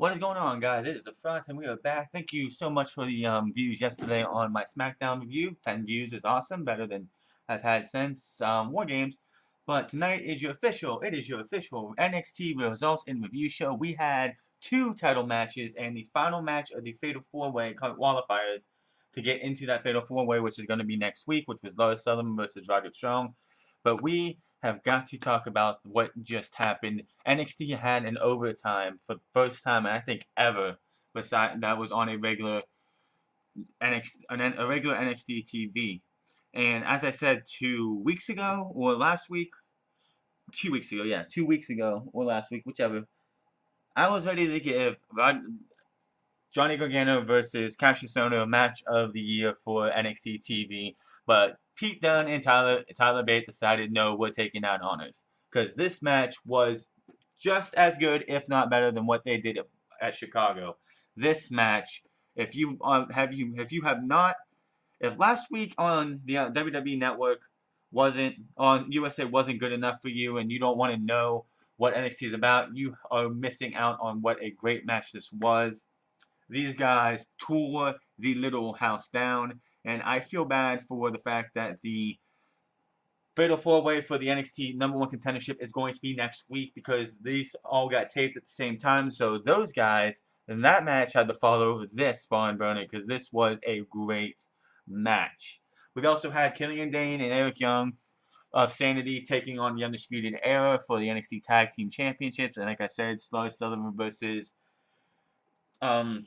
What is going on, guys? It is the Frost, and we are back. Thank you so much for the views yesterday on my SmackDown review. 10 views is awesome, better than I've had since War Games. But tonight is your official, it is your official NXT results and review show. We had two title matches and the final match of the Fatal 4-Way qualifiers to get into that Fatal 4-Way, which is going to be next week, which was Lars Sullivan versus Roderick Strong. But we have got to talk about what just happened. NXT had an overtime for the first time, I think, ever, beside that was on a regular NXT TV. And as I said 2 weeks ago or last week, 2 weeks ago, yeah, 2 weeks ago or last week, whichever, I was ready to give Johnny Gargano versus Cassius Ohno a match of the year for NXT TV, but Pete Dunne and Tyler Bate decided no, we're taking out honors because this match was just as good, if not better, than what they did at Chicago. This match, if you have not, if last week on the WWE Network wasn't on USA wasn't good enough for you, and you don't want to know what NXT is about, you are missing out on what a great match this was. These guys tore the little house down, and I feel bad for the fact that the Fatal 4-Way for the NXT #1 contendership is going to be next week because these all got taped at the same time. So those guys in that match had to follow this barn burner because this was a great match. We've also had Killian Dane and Eric Young of Sanity taking on the Undisputed Era for the NXT Tag Team Championships. And like I said, Lars Sullivan um,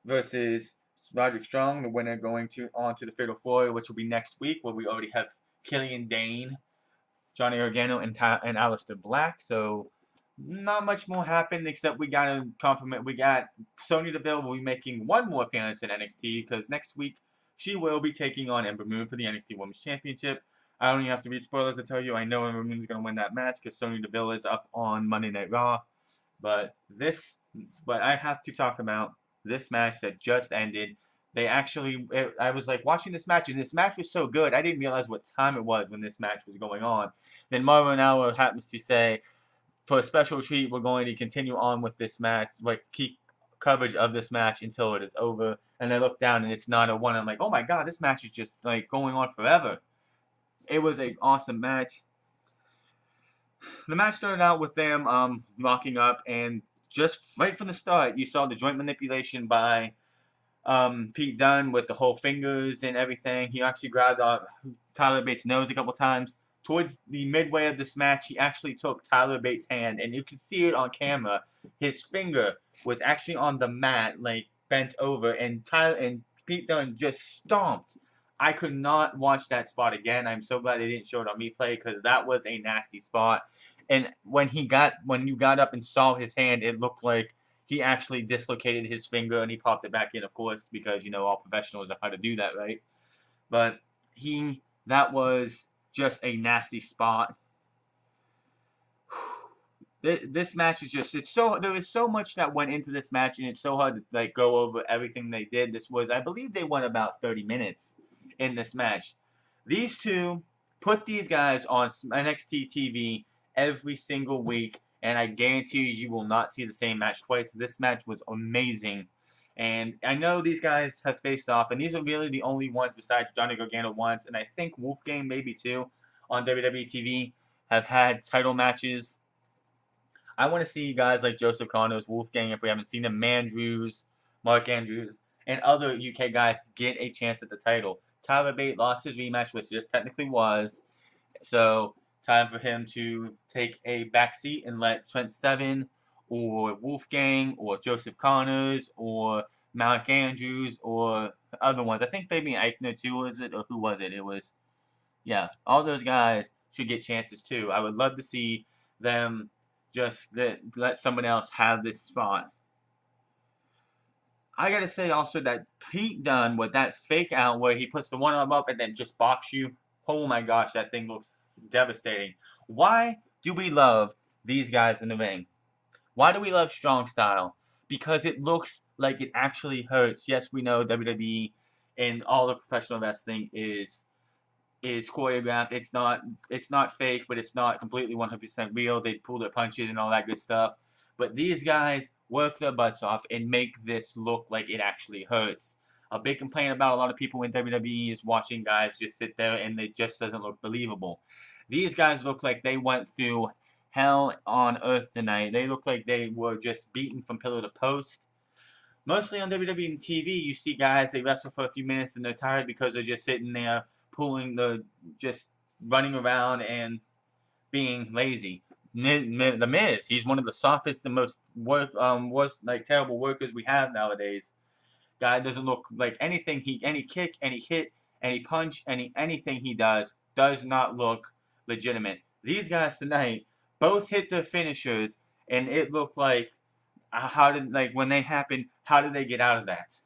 versus Roderick Strong, the winner going on to the Fatal 4, which will be next week, where we already have Killian Dane, Johnny Gargano, and Aleister Black. So not much more happened except we got a compliment. We got Sonya Deville will be making one more appearance in NXT because next week she will be taking on Ember Moon for the NXT Women's Championship. I don't even have to read spoilers to tell you I know Ember Moon is going to win that match because Sonya Deville is up on Monday Night Raw. But I have to talk about this match that just ended. I was like watching this match, and this match was so good, I didn't realize what time it was when this match was going on. Then Marvin Hour happens to say, for a special treat, we're going to continue on with this match, like keep coverage of this match until it is over. And I look down, and it's 9:01. I'm like, oh my god, this match is just like going on forever. It was an awesome match. The match started out with them locking up, and just right from the start, you saw the joint manipulation by Pete Dunne with the whole fingers and everything. He actually grabbed Tyler Bates' nose a couple times. Towards the midway of this match, he actually took Tyler Bates' hand, and you could see it on camera. His finger was actually on the mat, like bent over, and Pete Dunne just stomped. I could not watch that spot again. I'm so glad they didn't show it on replay because that was a nasty spot. And when you got up and saw his hand, it looked like he actually dislocated his finger and he popped it back in, of course, because all professionals know how to do that, right? But that was just a nasty spot. This match is there is so much that went into this match, and it's so hard to go over everything they did. I believe they went about 30 minutes in this match. These two put these guys on NXT TV every single week, and I guarantee you will not see the same match twice. This match was amazing. And I know these guys have faced off, and these are really the only ones besides Johnny Gargano once, and I think Wolfgang maybe too, on WWE TV, have had title matches. I want to see guys like Joseph Connors, Wolfgang, if we haven't seen him, Mark Andrews, and other UK guys get a chance at the title. Tyler Bate lost his rematch, which just technically was. So time for him to take a backseat and let Trent Seven or Wolfgang or Joseph Connors or Mark Andrews or other ones. I think Fabian Eichner too, was it? Or who was it? It was, yeah, all those guys should get chances too. I would love to see them just let someone else have this spot. I gotta say also that Pete Dunne with that fake out where he puts the one arm up and then just bops you. Oh my gosh, that thing looks devastating. Why do we love these guys in the ring? Why do we love strong style? Because it looks like it actually hurts. Yes, we know WWE and all the professional wrestling is choreographed. It's not fake, but it's not completely 100% real. They pull their punches and all that good stuff. But these guys work their butts off and make this look like it actually hurts. A big complaint about a lot of people in WWE is watching guys just sit there and it just doesn't look believable. These guys look like they went through hell on earth tonight. They look like they were just beaten from pillar to post. Mostly on WWE TV, you see guys, they wrestle for a few minutes and they're tired because they're just sitting there just running around and being lazy. The Miz, he's one of the softest and most worst, terrible workers we have nowadays. Guy doesn't look like anything. Any kick, any hit, any punch, anything he does not look legitimate. These guys tonight both hit their finishers, and it looked like when they happened, how did they get out of that?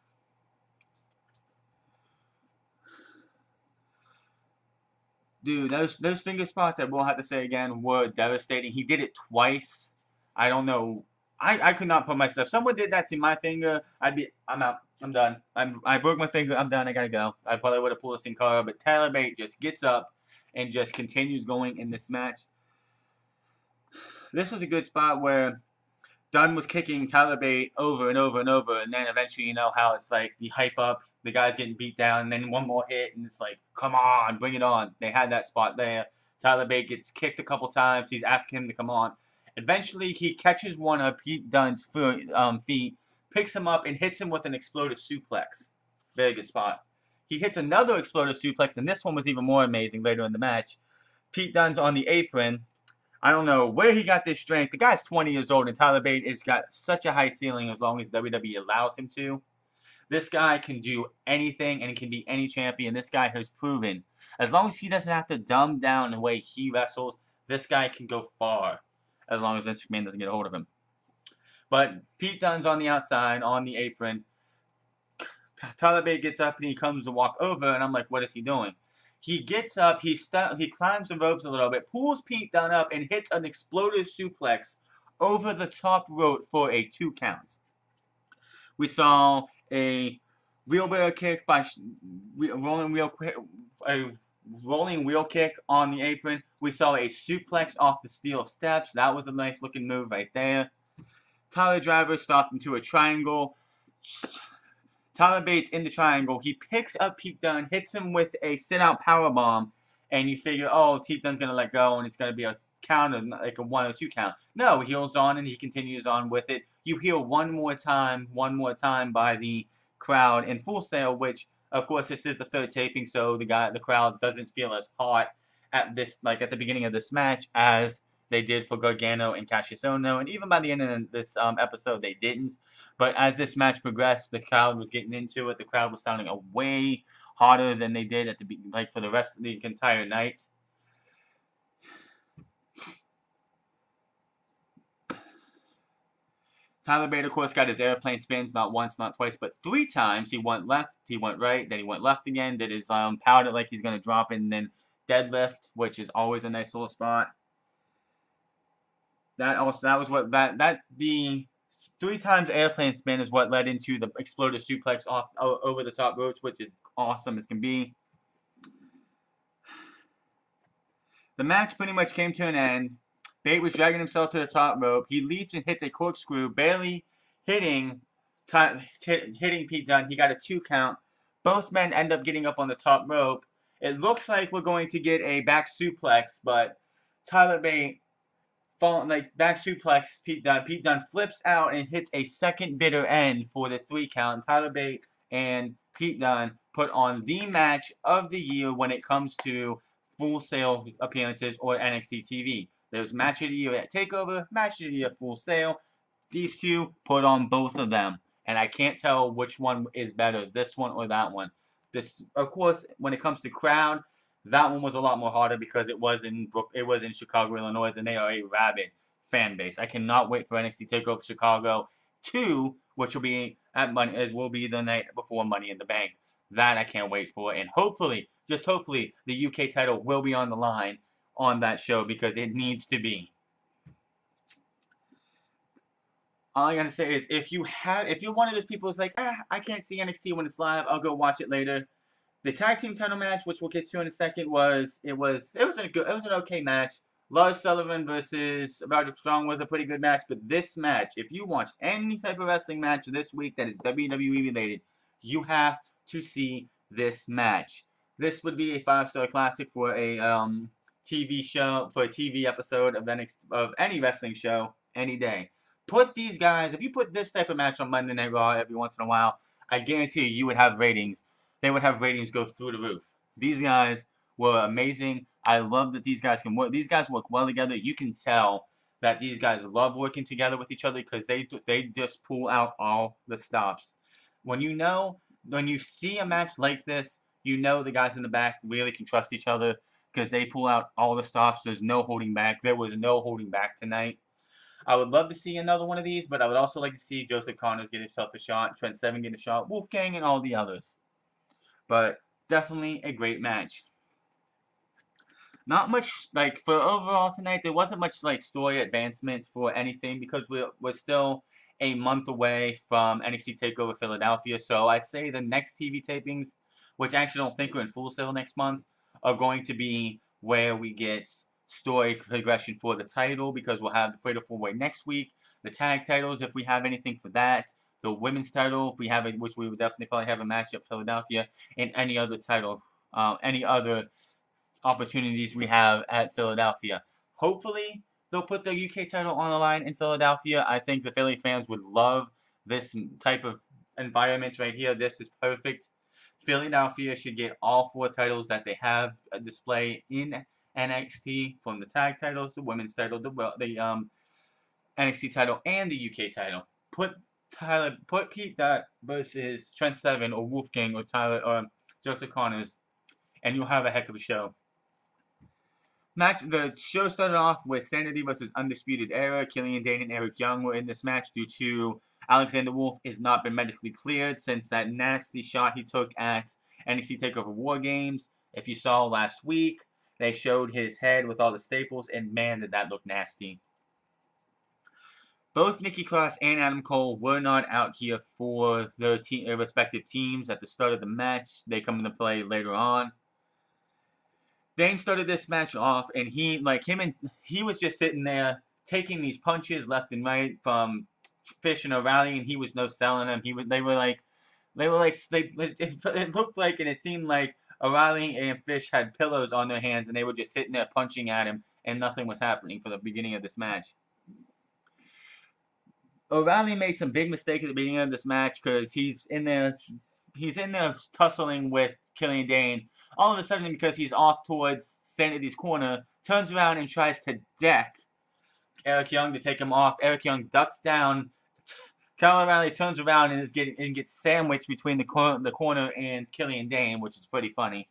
Dude, those finger spots, I will have to say again, were devastating. He did it twice. I don't know. I could not put myself. Someone did that to my finger. I'm out. I'm done. I broke my finger. I'm done. I gotta go. I probably would have pulled a Sin Cara, but Tyler Bate just gets up and just continues going in this match. This was a good spot where Dunn was kicking Tyler Bate over and over and over, and then eventually you know how it's like the hype up, the guy's getting beat down, and then one more hit, and it's like, come on, bring it on. They had that spot there. Tyler Bate gets kicked a couple times. He's asking him to come on. Eventually, he catches one of Pete Dunne's feet, picks him up, and hits him with an explosive suplex. Very good spot. He hits another explosive suplex, and this one was even more amazing later in the match. Pete Dunne's on the apron. I don't know where he got this strength. The guy's 20 years old, and Tyler Bate has got such a high ceiling as long as WWE allows him to. This guy can do anything, and he can be any champion. This guy has proven. As long as he doesn't have to dumb down the way he wrestles, this guy can go far. As long as Vince McMahon doesn't get a hold of him. But Pete Dunne's on the outside, on the apron. Tyler Bate gets up, and he comes to walk over, and I'm like, what is he doing? He gets up, he climbs the ropes a little bit, pulls Pete Dunne up, and hits an explosive suplex over the top rope for a 2 count. We saw a wheelbarrow kick by a rolling wheel kick on the apron. We saw a suplex off the steel steps. That was a nice looking move right there. Tyler Driver stopped into a triangle. Tyler Bate's in the triangle. He picks up Pete Dunne, hits him with a sit-out powerbomb, and you figure, oh, Pete Dunne's going to let go, and it's going to be a count, like a 1 or 2 count. No, he holds on, and he continues on with it. You hear one more time by the crowd in Full Sail, which, of course, this is the 3rd taping, so the crowd doesn't feel as hot at the beginning of this match as they did for Gargano and Cassius Ohno, and even by the end of this episode, they didn't. But as this match progressed, the crowd was getting into it. The crowd was sounding way harder than they did for the rest of the entire night. Tyler Bate, of course, got his airplane spins not once, not twice, but 3 times. He went left, he went right, then he went left again. Did his powder like he's gonna drop it, and then deadlift, which is always a nice little spot. The 3 times airplane spin is what led into the explosive suplex over the top ropes, which is awesome as can be. The match pretty much came to an end. Bate was dragging himself to the top rope. He leaps and hits a corkscrew, barely hitting Pete Dunne. He got a 2 count. Both men end up getting up on the top rope. It looks like we're going to get a back suplex, but Tyler Bate back suplex Pete Dunne. Pete Dunne flips out and hits a second bitter end for the 3 count. Tyler Bate and Pete Dunne put on the match of the year when it comes to Full Sail appearances or NXT TV. There's match of the year at TakeOver, match of the year at Full Sail. These 2 put on both of them, and I can't tell which one is better, this one or that one. This, of course, when it comes to crowd, that one was a lot more harder because it was in Chicago, Illinois, and they are a rabid fan base. I cannot wait for NXT TakeOver Chicago 2, which will be the night before Money in the Bank. That I can't wait for, and hopefully, just hopefully, the UK title will be on the line on that show because it needs to be. All I gotta say is, if you're one of those people who's like, I can't see NXT when it's live, I'll go watch it later. The tag team title match, which we'll get to in a second, it was an okay match. Lars Sullivan versus Roderick Strong was a pretty good match, but this match, if you watch any type of wrestling match this week that is WWE related, you have to see this match. This would be a 5-star classic for a TV show, for a TV episode of any wrestling show any day. Put these guys, if you put this type of match on Monday Night Raw every once in a while, I guarantee you would have ratings. They would have ratings go through the roof. These guys were amazing. I love that these guys can work. These guys work well together. You can tell that these guys love working together with each other because they just pull out all the stops. When you see a match like this, you know the guys in the back really can trust each other because they pull out all the stops. There's no holding back. There was no holding back tonight. I would love to see another one of these, but I would also like to see Joseph Connors get himself a shot, Trent Seven get a shot, Wolfgang, and all the others. But definitely a great match. Not much, like, for overall tonight, there wasn't much, like, story advancement for anything because we're still a month away from NXT TakeOver Philadelphia. So I say the next TV tapings, which I actually don't think are in Full Sail next month, are going to be where we get story progression for the title because we'll have the Fatal 4-Way next week. The tag titles, if we have anything for that. The women's title, if we have it, which we would definitely probably have a match at Philadelphia. And any other title, any other opportunities we have at Philadelphia. Hopefully, they'll put the UK title on the line in Philadelphia. I think the Philly fans would love this type of environment right here. This is perfect. Philadelphia should get all 4 titles that they have displayed in NXT, from the tag titles, the women's title, the NXT title, and the UK title. Put Pete Dunne versus Trent Seven or Wolfgang or Tyler or Joseph Connors, and you'll have a heck of a show. The show started off with Sanity versus Undisputed Era. Killian Dane and Eric Young were in this match due to Alexander Wolf has not been medically cleared since that nasty shot he took at NXT TakeOver War Games. If you saw last week, they showed his head with all the staples, and man, did that look nasty. Both Nikki Cross and Adam Cole were not out here for their respective teams at the start of the match. They come into play later on. Dane started this match off, and he was just sitting there taking these punches left and right from Fish and O'Reilly, and he was no selling them. It looked like, and it seemed like O'Reilly and Fish had pillows on their hands, and they were just sitting there punching at him, and nothing was happening for the beginning of this match. O'Reilly made some big mistake at the beginning of this match because he's in there tussling with Killian Dane. All of a sudden, because he's off towards Sanity's corner, turns around and tries to deck Eric Young to take him off. Eric Young ducks down. Kyle O'Reilly turns around and gets sandwiched between the corner and Killian Dane, which is pretty funny.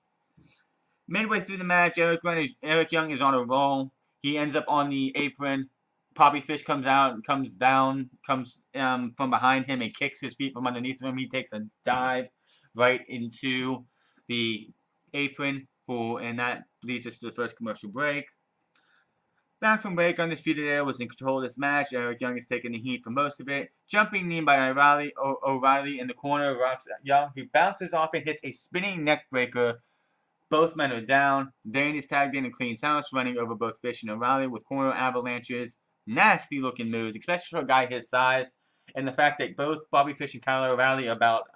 Midway through the match, Eric Young is on a roll. He ends up on the apron. Bobby Fish comes from behind him and kicks his feet from underneath him. He takes a dive right into the apron and that leads us to the first commercial break. Back from break, Undisputed Era was in control of this match. Eric Young is taking the heat for most of it. Jumping knee by O'Reilly in the corner. Rocks Young. He bounces off and hits a spinning neck breaker. Both men are down. Dane is tagged in and cleans house, running over both Fish and O'Reilly with corner avalanches. Nasty looking moves, especially for a guy his size. And the fact that both Bobby Fish and Kyle O'Reilly are about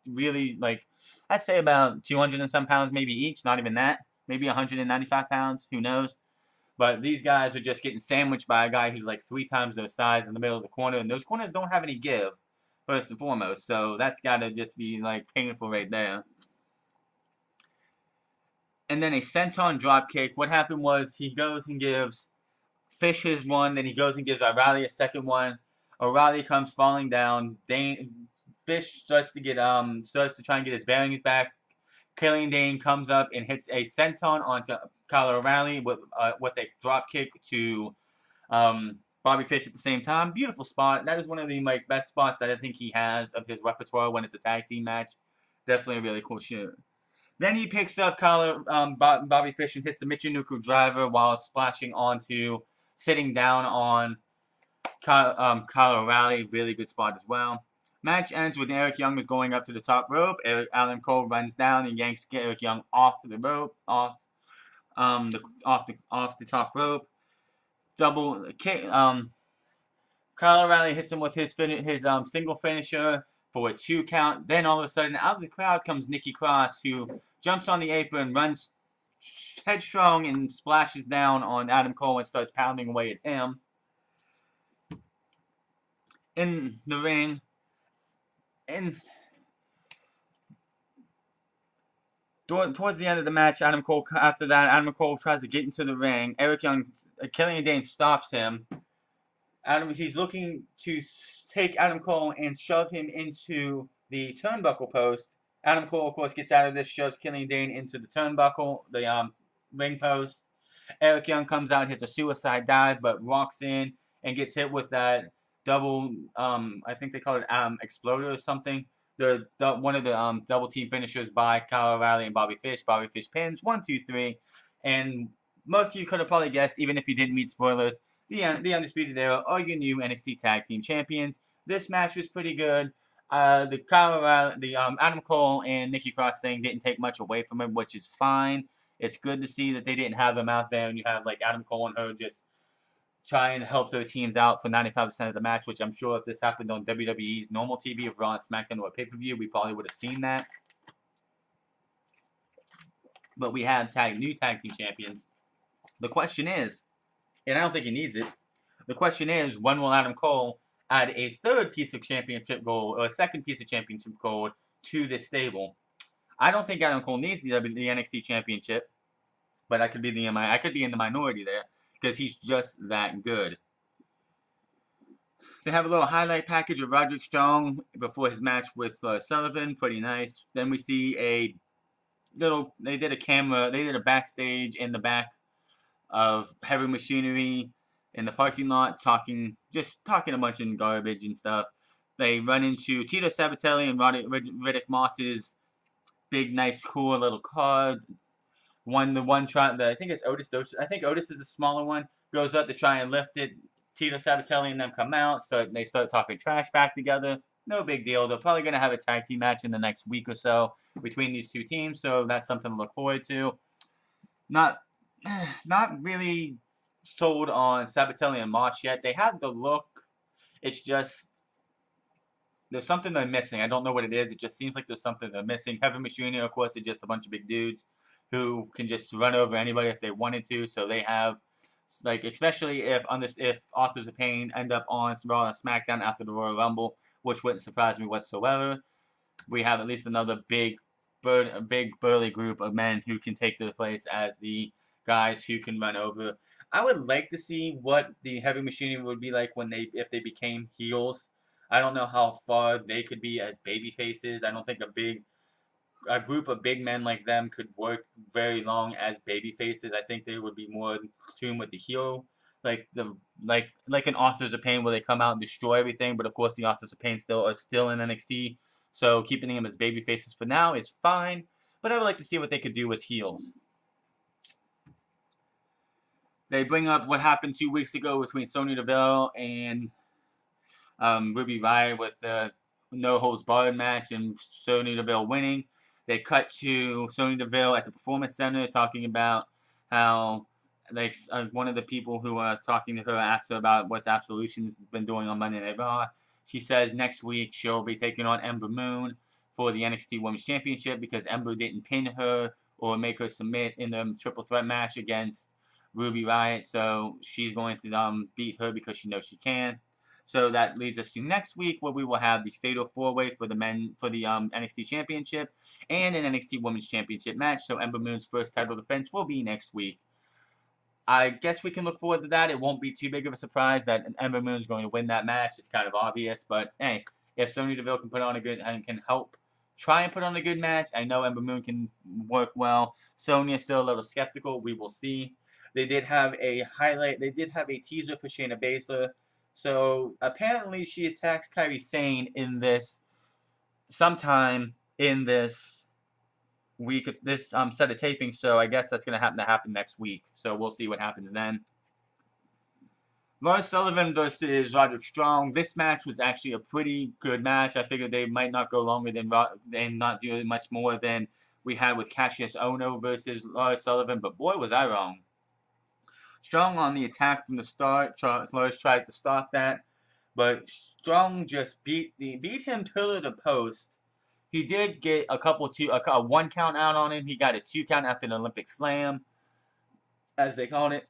really, like, I'd say about 200 and some pounds maybe each. Not even that. Maybe 195 pounds. Who knows? But these guys are just getting sandwiched by a guy who's like 3 times their size in the middle of the corner. And those corners don't have any give, first and foremost. So that's got to just be, like, painful right there. And then a senton drop kick. What happened was he goes and gives Fish his one. Then he goes and gives O'Reilly a second one. O'Reilly comes falling down. Fish starts to try and get his bearings back. Killian Dane comes up and hits a senton onto Kyle O'Reilly with a drop kick to Bobby Fish at the same time. Beautiful spot. That is one of the best spots that I think he has of his repertoire when it's a tag team match. Definitely a really cool shoot. Then he picks up Bobby Fish and hits the Michinoku driver while sitting down on Kyle O'Reilly. Really good spot as well. Match ends with Eric Young is going up to the top rope. Adam Cole runs down and yanks Eric Young off the rope. off the top rope, double kick. Kyle O'Reilly hits him with his single finisher for a 2 count. Then all of a sudden, out of the crowd comes Nikki Cross, who jumps on the apron, runs headstrong, and splashes down on Adam Cole and starts pounding away at him. In the ring, and towards the end of the match, Adam Cole tries to get into the ring. Killian Dane stops him. He's looking to take Adam Cole and shove him into the turnbuckle post. Adam Cole, of course, gets out of this, shoves Killian Dane into the turnbuckle, the ring post. Eric Young comes out, hits a suicide dive, but walks in and gets hit with that double, I think they call it exploder or something. One of the double team finishers by Kyle O'Reilly and Bobby Fish. Bobby Fish pins 1, 2, 3, and most of you could have probably guessed, even if you didn't read spoilers, the Undisputed Era are your new NXT Tag Team Champions. This match was pretty good. The Kyle O'Reilly, Adam Cole and Nikki Cross thing didn't take much away from it, which is fine. It's good to see that they didn't have them out there, and you have like Adam Cole and her just trying to help their teams out for 95% of the match, which I'm sure if this happened on WWE's normal TV, if Raw and SmackDown or pay-per-view, we probably would have seen that. But we have new tag team champions. The question is, and I don't think he needs it, the question is, when will Adam Cole add a third piece of championship gold, or a second piece of championship gold, to this stable? I don't think Adam Cole needs the NXT Championship, but I could be in the minority there, because he's just that good. They have a little highlight package of Roderick Strong before his match with Sullivan. Pretty nice. Then we see they did a backstage in the back of Heavy Machinery in the parking lot, talking a bunch of garbage and stuff. They run into Tito Sabatelli and Riddick Moss's big, nice, cool little car. I think it's Otis. I think Otis is the smaller one. Goes up to try and lift it. Tito Sabatelli and them come out. So they start talking trash back together. No big deal. They're probably going to have a tag team match in the next week or so between these two teams. So that's something to look forward to. Not really sold on Sabatelli and Moss yet. They have the look. It's just there's something they're missing. I don't know what it is. It just seems like there's something they're missing. Heavy Machinery, of course, is just a bunch of big dudes who can just run over anybody if they wanted to. So they have, like, especially if Authors of Pain end up on Raw and SmackDown after the Royal Rumble, which wouldn't surprise me whatsoever, we have at least another big burly group of men who can take their place as the guys who can run over. I would like to see what the Heavy Machinery would be like if they became heels. I don't know how far they could be as baby faces. I don't think a group of big men like them could work very long as baby faces. I think they would be more in tune with the heel, like an Authors of Pain where they come out and destroy everything. But of course, the Authors of Pain are still in NXT, so keeping them as baby faces for now is fine. But I would like to see what they could do as heels. They bring up what happened 2 weeks ago between Sonya Deville and Ruby Riott with the no holds barred match and Sonya Deville winning. They cut to Sonya Deville at the Performance Center talking about how one of the people who are talking to her asked her about what's Absolution's been doing on Monday Night Raw. She says next week she'll be taking on Ember Moon for the NXT Women's Championship because Ember didn't pin her or make her submit in the triple threat match against Ruby Riott. So she's going to beat her because she knows she can. So that leads us to next week, where we will have the Fatal 4-Way for the NXT Championship and an NXT Women's Championship match. So Ember Moon's first title defense will be next week. I guess we can look forward to that. It won't be too big of a surprise that Ember Moon's going to win that match. It's kind of obvious, but hey, if Sonya Deville can put on a good and can help try and put on a good match, I know Ember Moon can work well. Sonya's still a little skeptical. We will see. They did have a highlight. They did have a teaser for Shayna Baszler. So apparently she attacks Kairi Sane sometime in this week, this set of taping. So I guess that's going to happen next week. So we'll see what happens then. Lars Sullivan versus Roderick Strong. This match was actually a pretty good match. I figured they might not go longer than and not do much more than we had with Cassius Ohno versus Lars Sullivan, but boy was I wrong. Strong on the attack from the start. Lars tries to stop that, but Strong just beat him pillar to post. He did get a 1 count out on him. He got a 2 count after an Olympic slam, as they called it.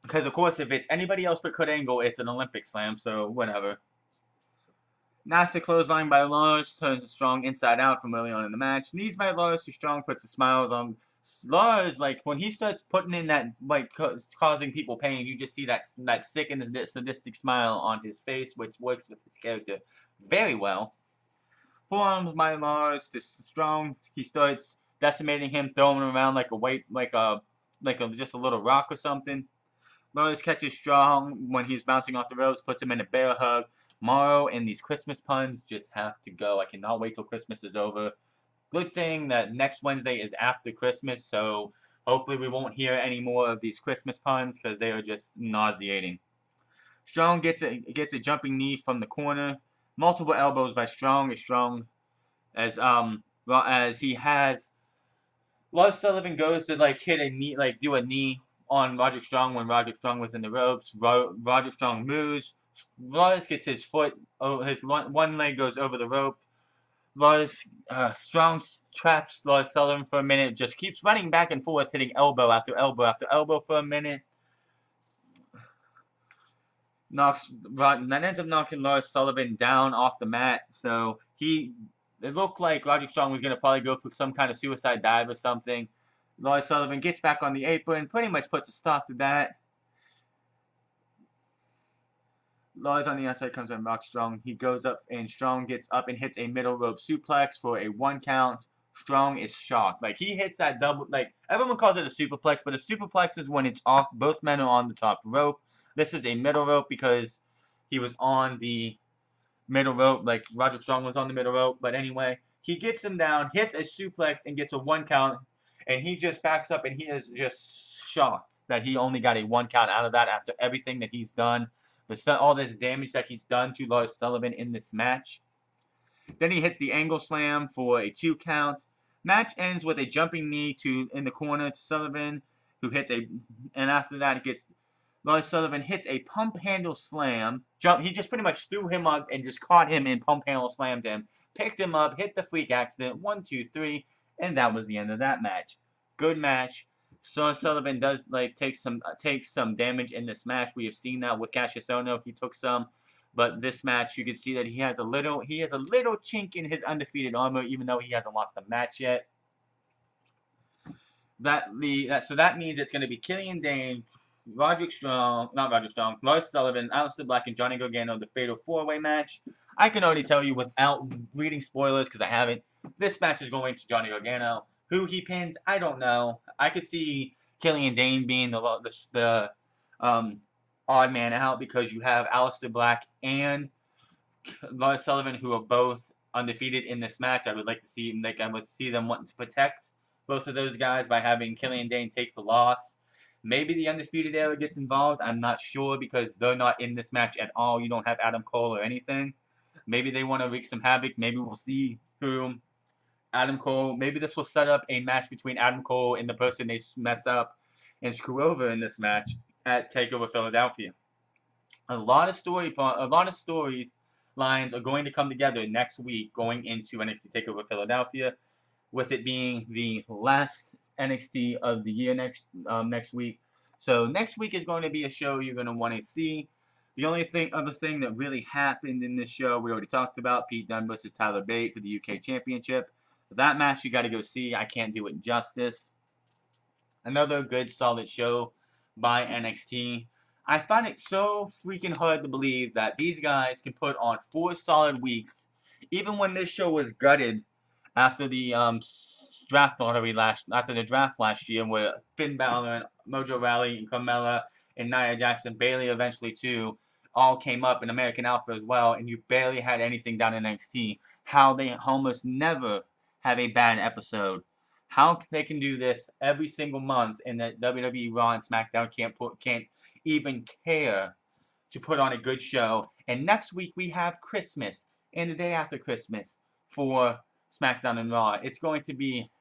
Because of course, if it's anybody else but Kurt Angle, it's an Olympic slam. So whatever. Nasty clothesline by Lars turns Strong inside out from early on in the match. Knees by Lars to Strong puts the smiles on Lars. Like when he starts putting in that, like causing people pain, you just see that sick and sadistic smile on his face, which works with his character very well. Forearms by Lars to Strong. He starts decimating him, throwing him around like a weight, just a little rock or something. Lars catches Strong when he's bouncing off the ropes, puts him in a bear hug. Morrow and these Christmas puns just have to go. I cannot wait till Christmas is over. Good thing that next Wednesday is after Christmas, so hopefully we won't hear any more of these Christmas puns because they are just nauseating. Strong gets a jumping knee from the corner. Multiple elbows by Strong as he has Lars Sullivan goes to hit a knee, do a knee on Roderick Strong when Roderick Strong was in the ropes. Roderick Strong moves. Lars gets his foot, his one leg goes over the rope. Strong traps Lars Sullivan for a minute, just keeps running back and forth, hitting elbow after elbow after elbow for a minute. That ends up knocking Lars Sullivan down off the mat. So it looked like Roderick Strong was going to probably go for some kind of suicide dive or something. Lars Sullivan gets back on the apron, pretty much puts a stop to that. Lars on the outside comes on Rock Strong. He goes up and Strong gets up and hits a middle rope suplex for a 1 count. Strong is shocked. He hits that double, everyone calls it a superplex, but a superplex is when it's off, both men are on the top rope. This is a middle rope because he was on the middle rope, Roderick Strong was on the middle rope. But anyway, he gets him down, hits a suplex, and gets a 1 count. And he just backs up, and he is just shocked that he only got a 1 count out of that after everything that he's done. All this damage that he's done to Lars Sullivan in this match. Then he hits the angle slam for a 2 count. Match ends with a jumping knee in the corner to Sullivan, who hits and after that Lars Sullivan hits a pump handle slam. He just pretty much threw him up and just caught him and pump handle slammed him. Picked him up, hit the freak accident, 1, 2, 3, and that was the end of that match. Good match. So Sullivan does take some damage in this match. We have seen that with Cassius Ohno. He took some, but this match you can see that he has a little chink in his undefeated armor, even though he hasn't lost a match yet. So that means it's going to be Killian Dane, Lars Sullivan, Aleister Black, and Johnny Gargano, the Fatal 4-Way match. I can already tell you without reading spoilers because I haven't. This match is going to Johnny Gargano. Who he pins, I don't know. I could see Killian Dane being the odd man out because you have Aleister Black and Lars Sullivan who are both undefeated in this match. I would like to see I would see them wanting to protect both of those guys by having Killian Dane take the loss. Maybe the Undisputed Era gets involved. I'm not sure because they're not in this match at all. You don't have Adam Cole or anything. Maybe they want to wreak some havoc. Maybe we'll see who. Adam Cole, maybe this will set up a match between Adam Cole and the person they mess up and screw over in this match at TakeOver Philadelphia. A lot of stories lines are going to come together next week going into NXT TakeOver Philadelphia, with it being the last NXT of the year next week. So next week is going to be a show you're going to want to see. The only other thing that really happened in this show, we already talked about, Pete Dunne versus Tyler Bate for the UK Championship. That match you got to go see. I can't do it justice. Another good, solid show by NXT. I find it so freaking hard to believe that these guys can put on 4 solid weeks, even when this show was gutted after the draft last year, where Finn Balor and Mojo Rawley and Carmella and Nia Jackson, Bayley eventually too, all came up in American Alpha as well, and you barely had anything down in NXT. How they almost never have a bad episode. How they can do this every single month and that WWE Raw and SmackDown can't even care to put on a good show. And next week we have Christmas and the day after Christmas for SmackDown and Raw. It's going to be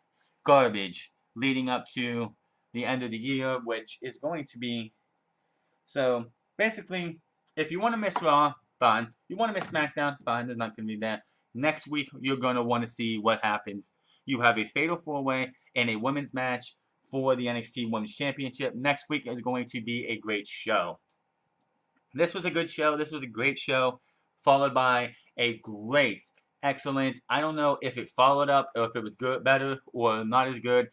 garbage leading up to the end of the year, which is going to be. So basically, if you want to miss Raw, fine. You want to miss SmackDown, fine. There's not going to be that. Next week, you're going to want to see what happens. You have a Fatal 4-Way and a women's match for the NXT Women's Championship. Next week is going to be a great show. This was a good show. This was a great show, followed by a great, excellent. I don't know if it followed up or if it was good, better, or not as good.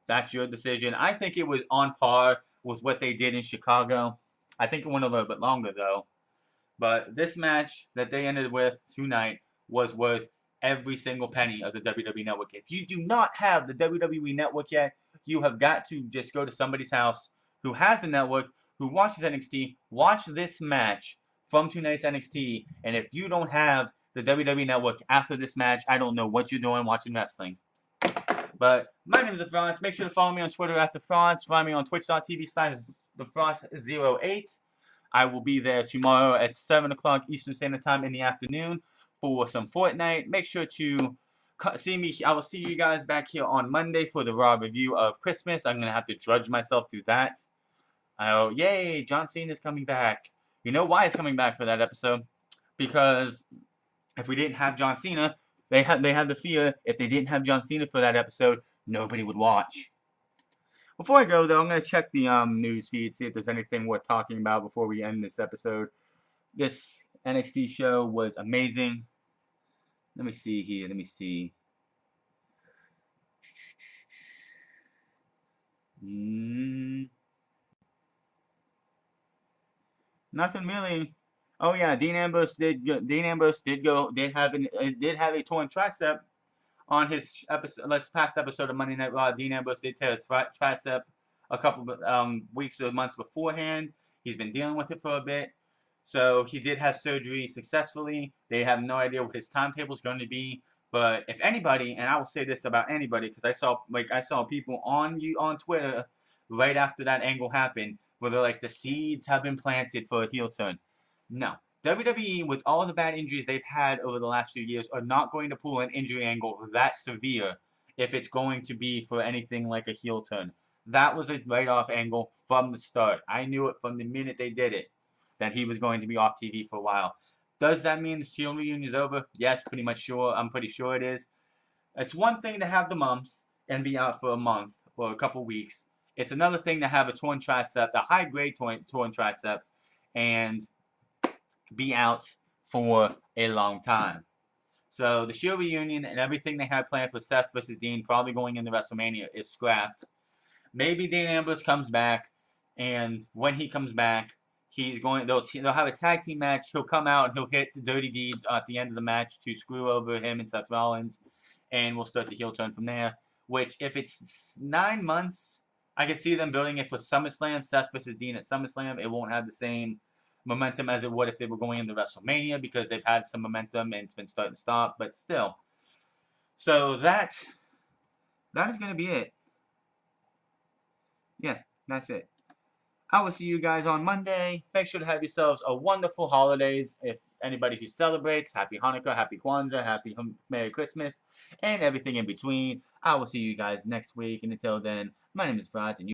That's your decision. I think it was on par with what they did in Chicago. I think it went a little bit longer though. But this match that they ended with tonight was worth every single penny of the WWE Network. If you do not have the WWE Network yet, you have got to just go to somebody's house who has the network, who watches NXT, watch this match from tonight's NXT, and if you don't have the WWE Network after this match, I don't know what you're doing watching wrestling. But my name is The France. Make sure to follow me on Twitter at The France. Find me on twitch.tv/TheFrance08. I will be there tomorrow at 7 o'clock Eastern Standard Time in the afternoon for some Fortnite. Make sure to see me. I will see you guys back here on Monday for the Raw review of Christmas. I'm going to have to drudge myself through that. Oh, yay, John Cena is coming back. You know why he's coming back for that episode? Because if we didn't have John Cena, they had the fear if they didn't have John Cena for that episode, nobody would watch. Before I go, though, I'm going to check the news feed, see if there's anything worth talking about before we end this episode. This NXT show was amazing. Let me see here. Let me see. Nothing really. Oh yeah, Dean Ambrose did have a torn tricep on his past episode of Monday Night Raw. Dean Ambrose did tear his tricep a couple weeks or months beforehand. He's been dealing with it for a bit. So he did have surgery successfully. They have no idea what his timetable is going to be. But if anybody, and I will say this about anybody, because I saw people on Twitter right after that angle happened, where they're like, the seeds have been planted for a heel turn. No. WWE, with all the bad injuries they've had over the last few years, are not going to pull an injury angle that severe if it's going to be for anything like a heel turn. That was a write-off angle from the start. I knew it from the minute they did it, that he was going to be off TV for a while. Does that mean the Shield reunion is over? Yes, pretty much sure. I'm pretty sure it is. It's one thing to have the mumps and be out for a month or a couple weeks. It's another thing to have a torn tricep, a high-grade torn tricep, and be out for a long time. So the Shield reunion and everything they had planned for Seth versus Dean, probably going into WrestleMania, is scrapped. Maybe Dean Ambrose comes back, and when he comes back, they'll have a tag team match. He'll come out and he'll hit the dirty deeds at the end of the match to screw over him and Seth Rollins, and we'll start the heel turn from there. Which, if it's 9 months, I can see them building it for SummerSlam. Seth versus Dean at SummerSlam. It won't have the same momentum as it would if they were going into WrestleMania, because they've had some momentum and it's been start and stop, but still. So that is going to be it. Yeah, that's it. I will see you guys on Monday. Make sure to have yourselves a wonderful holidays. If anybody who celebrates, happy Hanukkah, happy Kwanzaa, happy Merry Christmas, and everything in between. I will see you guys next week. And until then, my name is Fries, and you